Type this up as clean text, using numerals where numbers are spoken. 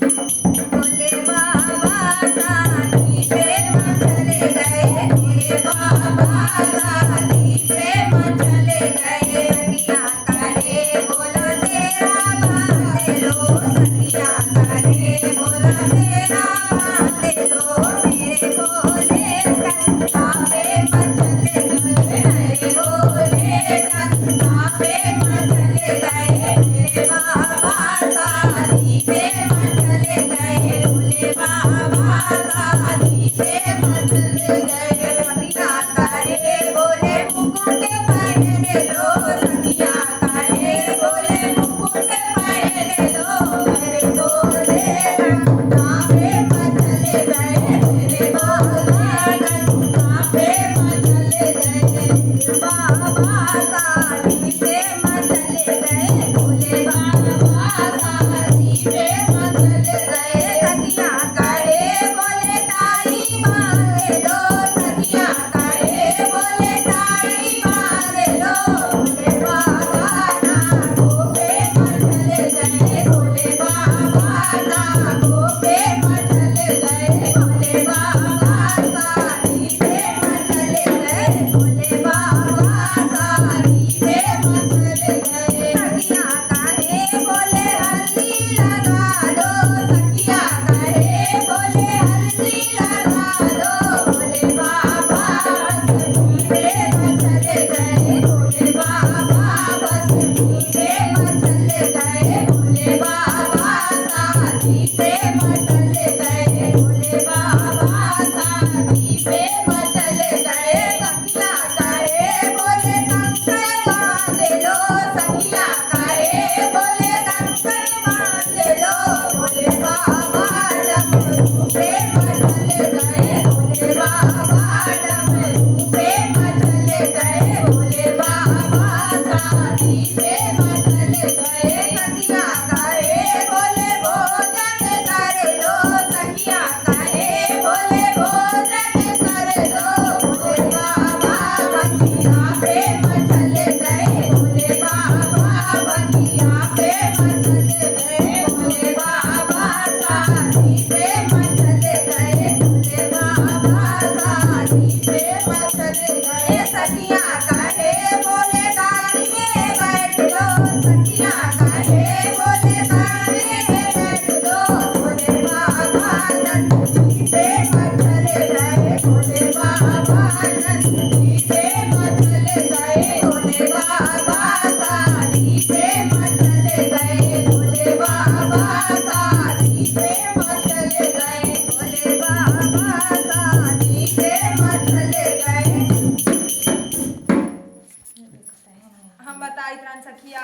भोले बाबा शादी पे मचले गए, भोले बाबा शादी पे मचले गए। सखिया करे बोलो तेरा बांधे लो, सखिया करे बोलो तेरा बांधे लो। मेरे भोले चंदा पे मचले गए, मेरे भोले चंदा पे मचले गए। मेरे बाबा शादी पे मचले गए, भोले बाबा शादी पे मचले गए। सखिया करे बोले मुकुट पहन लो, सखिया करे बोले मुकुट पहन लो। मेरे भोले चंदा पे मचले गए, मेरे भोले चंदा पे मचले गए। बाबा शादी पे मचले गए, भोले बाबा शादी पे मचले गए। सखिया करे बोले ताली मांगे लो, सखिया करे बोले ताली मांगे लो। भोले बाबा नागों पे मचले गए, भोले बाबा नागों पे मचले गए। भोले बाबा शादी पे मचले गए, भोले बाबा शादी पे मचले गए। सखिया करे बोले हल्दी लगा दो, सखिया करे बोले हल्दी लगा दो। भोले बाबा बसती पे मचले गए, भोले बाबा बसती पे मचले गए। भोले बाबा शादी पे मचले गए, भोले बाबा शादी पे मचले गए। सखिया करे बोले कंकर बांध लो, सखिया करे बोले कंकर बांध लो। भोले बाबा डमरू पे मचले गए, भोले बाबा डमरू पे मचले गए। भोले बाबा शादी पे मचले गए। सखिया करे बोले भोजन कर लो, सखिया करे बोले भोजन कर लो। भोले बाबा बगिया पे मचले गए, भोले बाबा बगिया पे मचले गए। भोले बाबा शादी पे मचले गए, भोले बाबा शादी पे मचले गए। सखिया करे बोले गाड़ी में बैठ लो, सखिया करे बोले गाड़ी में बैठ लो। भोले बाबा नंदी पे मचले गए, भोले बाबा नंदी पे मचले गए। भोले बाबा शादी पे मचले गए, भोले बाबा शादी पे मचले गए, भोले बाबा शादी पे मचले गए। हम बताई सखिया